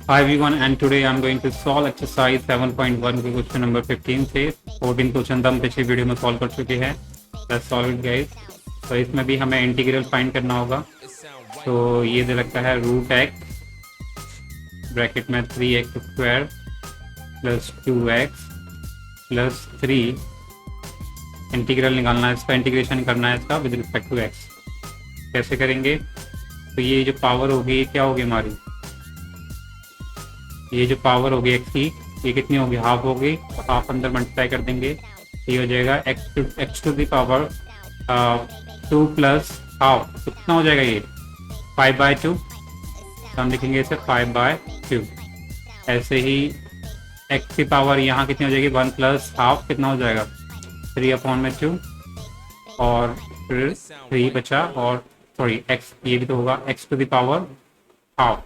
Hi everyone, and today I'm going to solve exercise 7.1 के question number 15 से 14 question तो हम पिछले वीडियो में सॉल्व कर चुके हैं। Let's solve it guys. तो इसमें भी हमें इंटीग्रल फाइंड करना होगा। तो ये दे रखा है रूट एक्स ब्रैकेट में 3x square plus 2x plus 3। Integral निकालना है, इसका इंटीग्रेशन करना है इसका विद रिस्पेक्ट टू x। कैसे करेंगे? तो ये जो पावर होगी ये क्या होगी हमारी, ये जो पावर होगी एक्स की ये कितनी होगी, हाफ होगी। तो हाफ अंदर मल्टीप्लाई कर देंगे, ये हो जाएगा x to the power 2 plus half. तो कितना हो जाएगा ये 5/2। तो हम लिखेंगे इसे 5/2। ऐसे ही एक्स की पावर यहाँ कितनी हो जाएगी 1 प्लस हाफ, कितना हो जाएगा 3/2। और फिर 3 बचा, और सॉरी एक्स ये भी तो होगा x to the power half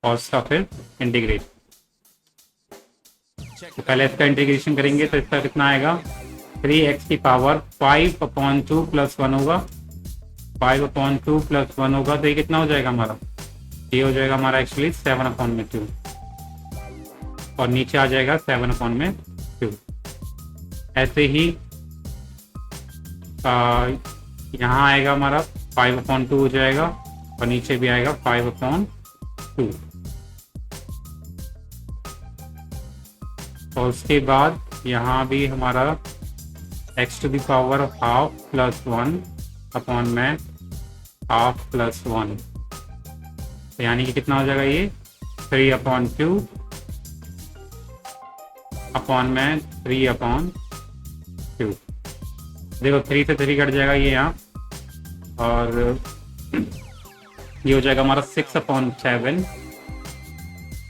और इसका फिर इंटीग्रेट। तो पहले इसका इंटीग्रेशन करेंगे तो इसका कितना आएगा 3x की पावर 5/2 प्लस 1 होगा। 5/2 प्लस 1 होगा तो ये कितना हो जाएगा हमारा, ये हो जाएगा हमारा एक्चुअली 7/2 और नीचे आ जाएगा 7/2। ऐसे ही यहाँ आएगा हमारा 5/2 हो जाएगा और नीचे भी आएगा 5/2। और उसके बाद यहाँ भी हमारा x to the power half plus 1 में हाफ प्लस 1, तो यानी कि कितना हो जाएगा ये 3/2 में 3/2। देखो 3 से 3 कट जाएगा ये यहाँ, और ये हो जाएगा हमारा 6/7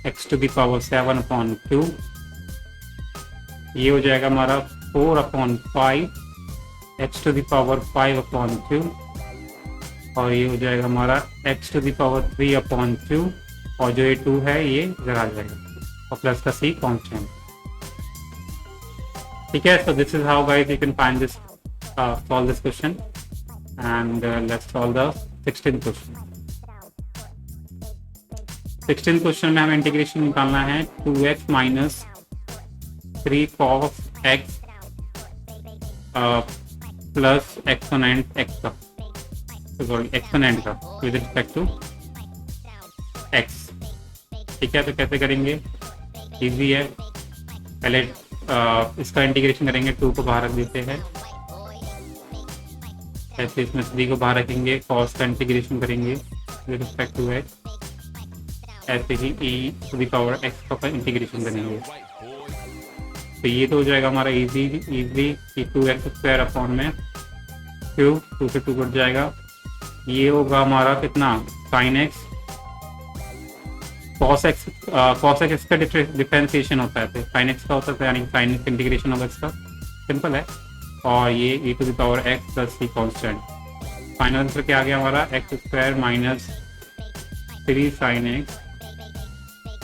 x टू द पावर 7/2। ये हो जाएगा हमारा 4/5 x टू द पावर 5/2। और ये हो जाएगा हमारा x टू द पावर 3/2, और जो ये 2 है ये इधर आ जाएगा और प्लस का c कांस्टेंट। ठीक है, so this is how guys you can find this solve this question and let's solve the 16th question. 16th question में हमें इंटीग्रेशन निकालना है 2x minus 3 cos x plus exponent x का, sorry exponent का with respect to x। ठीक है, तो कैसे करेंगे, इजी है। पहले इसका इंटीग्रेशन करेंगे, 2 को बाहर रख देते हैं, ऐसे इसमें 3 को बाहर रखेंगे, cos का इंटीग्रेशन करेंगे विद रिस्पेक्ट टू x। ऐसे ही e to the power x का इंटीग्रेशन करेंगे। तो ये तो हो जाएगा हमारा इजीली कि 2x स्क्वायर अपॉन में क्यूब, 2 से 2 कट जाएगा। ये होगा हमारा कितना साइन एक्स, कॉस एक्स का डिफरेंशिएशन होता है, तो साइन एक्स का होता है, यानी साइन एक्स इंटीग्रेशन होगा इसका, सिंपल है। और ये e to the power x plus c constant. Final answer क्या आ गया हमारा x square minus 3 sine x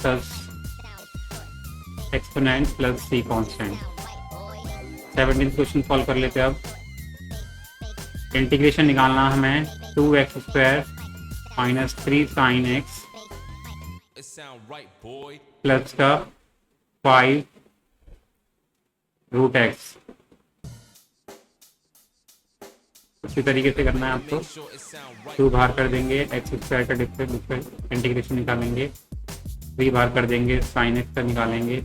plus exponent plus c constant. 17th question solve कर लेते हैं। अब इंटीग्रेशन निकालना हमें 2x square minus 3 sine x plus का 5 रूट एक्स। उसी तरीके से करना है आपको, 2 बाहर कर देंगे, एक्स स्क्वायर का डिफरेंट इंटीग्रेशन निकालेंगे, 3 बाहर कर देंगे, साइन एक्स का निकालेंगे,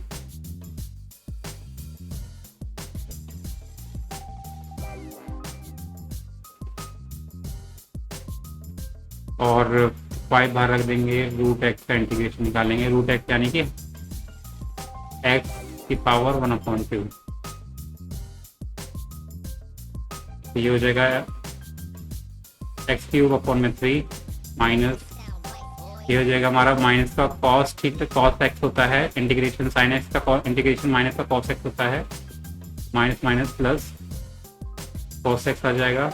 और 5 बाहर रख देंगे, रूट एक्स का इंटीग्रेशन निकालेंगे। रूट एक्स यानी कि एक्स की पावर 1/2। तो ये हो जाएगा x³ माइनस, ये हो जाएगा हमारा माइनस का कॉस, ठीक है, कॉस एक्स होता है इंटीग्रेशन, साइन एक्स का इंटीग्रेशन माइनस का कॉस एक्स होता है, minus minus plus cos x आ जाएगा।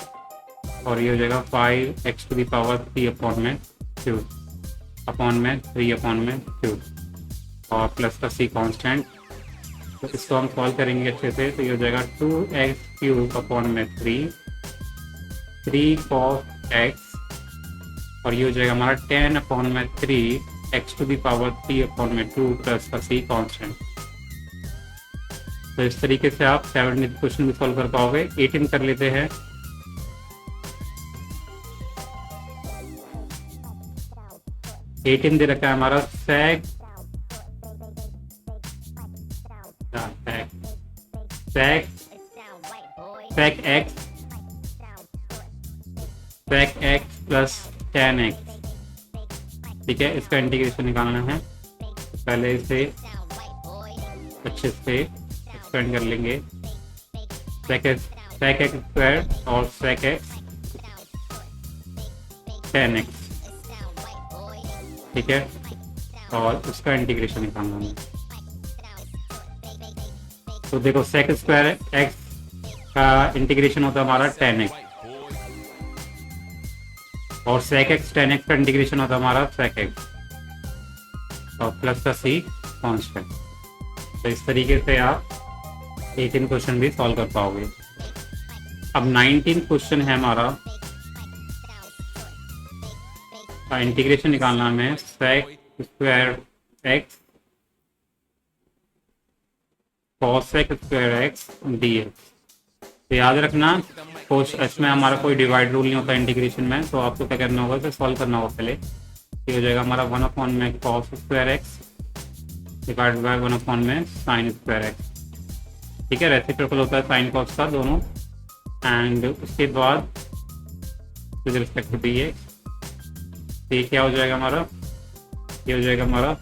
और ये हो जाएगा 5x टू द पावर 3/3 और प्लस का c कांस्टेंट। तो इसको हम सॉल्व करेंगे अच्छे से, तो ये हो जाएगा 2x³ 3 cos x, और ये हो जाएगा हमारा 10/3 x to the power 3 upon में 2 प्लस का सी कॉन्स्टेंट। तो इस तरीके से आप 17 क्वेश्चन भी सॉल्व कर पाओगे। 18 कर लेते हैं। एटीन दे रखा है हमारा sec x plus tan x। ठीक है, इसका इंटीग्रेशन निकालना है। पहले इसे अच्छे से एक्सपेंड कर लेंगे। sec x स्क्वायर और sec x tan x। ठीक है, और उसका इंटीग्रेशन निकालना है। तो देखो sec स्क्वायर x का इंटीग्रेशन होता है हमारा tan x और sec x tan x का इंटीग्रेशन होता है हमारा sec x और प्लस का c कांस्टेंट। तो इस तरीके से आप 18 क्वेश्चन भी सॉल्व कर पाओगे। अब 19 क्वेश्चन है हमारा, इंटीग्रेशन निकालना है sec square x cosec square x dx। तो याद रखना इसमें हमारा कोई डिवाइड रूल नहीं होता इंटीग्रेशन में। तो आपको क्या करना होगा, तो सॉल्व करना होगा पहले। ये हो जाएगा हमारा 1 अपॉन में cos square x divide by 1 upon में sin स्क्वायर x। ठीक है, रेसिप्रोकल होता है साइन कॉस का दोनों। एंड उसके बाद विद रिस्पेक्ट टू dx ये क्या हो जाएगा हमारा, ये हो जाएगा हमारा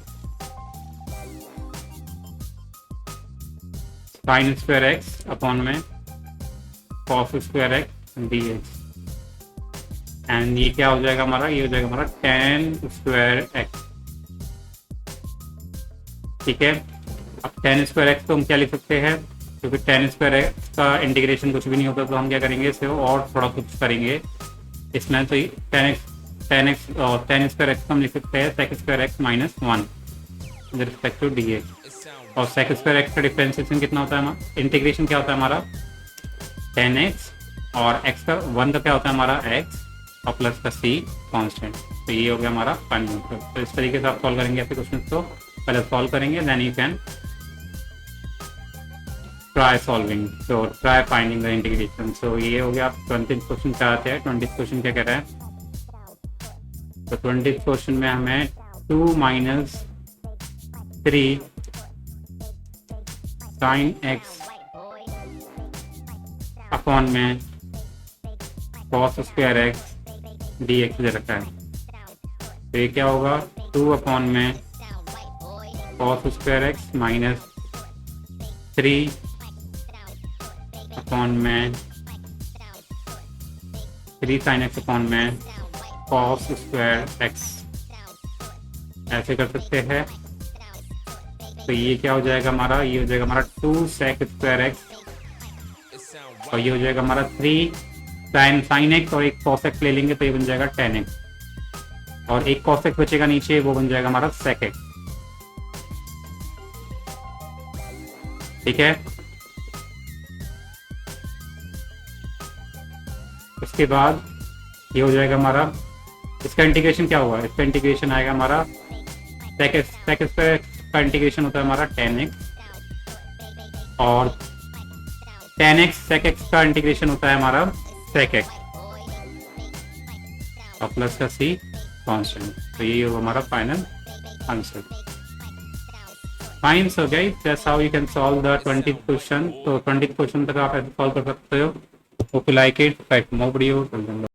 साइन स्क्वायर एक्स अपॉन में cos square x dx। And ये क्या हो जाएगा हमारा, ये हो जाएगा हमारा tan स्क्वायर एक्स। ठीक है, अब tan स्क्वायर एक्स को हम क्या लिख सकते हैं, क्योंकि tan स्क्वायर एक्स का इंटीग्रेशन कुछ भी नहीं होता, तो हम क्या करेंगे इसे और थोड़ा कुछ करेंगे इसमें। तो tan x और tan स्क्वायर एक्स को हम लिख सकते हैं sec square x minus 1 with respect to dx। और sec स्क्वायर एक्स का डिफरेंशिएशन कितना होता है हमारा, इंटीग्रेशन क्या होता है हमारा tan x और x का 1 का क्या होता है हमारा x और प्लस का c कांस्टेंट। तो ये हो गया हमारा फाइनल आंसर। तो इस तरीके से आप सॉल्व करेंगे ऐसे क्वेश्चन को। पहले सॉल्व करेंगे, then you can try solving, so try finding the integration. So ये हो गया। आप 20 क्वेश्चन चाहते हैं, 20 क्वेश्चन क्या कह रहा है। तो 20 क्वेश्चन में हमें 2 माइनस 3 साइन एक्स अपॉन में cos square x d x दे रखा है। तो ये क्या होगा, 2 अपॉन में cos square x minus 3 upon में 3 साइन एक्स अपॉन में कॉस स्क्वायर एक्स। ऐसे कर सकते हैं। तो ये क्या हो जाएगा हमारा, ये हो जाएगा हमारा 2 sec स्क्वायर एक्स और ये हो जाएगा हमारा 3 साइन एक्स और एक cos एक्स ले लेंगे तो ये बन जाएगा tan एक्स और एक cos एक्स बचेगा नीचे, वो बन जाएगा हमारा sec एक्स। ठीक है, उसके बाद ये हो जाएगा हमारा, इसका इंटीग्रेशन क्या होगा, इसका इंटीग्रेशन आएगा हमारा sec स्क्वायर का इंटीग्रेशन होता है हमारा tan x और tan x sec x का इंटीग्रेशन होता है हमारा sec x और प्लस का c कांस्टेंट। तो ये होगा हमारा final answer. Fine, so guys that's how you can solve the 20th question. तो 20th क्वेश्चन तक आप ऐसे सॉल्व कर सकते हो। Hope you like it, right more video.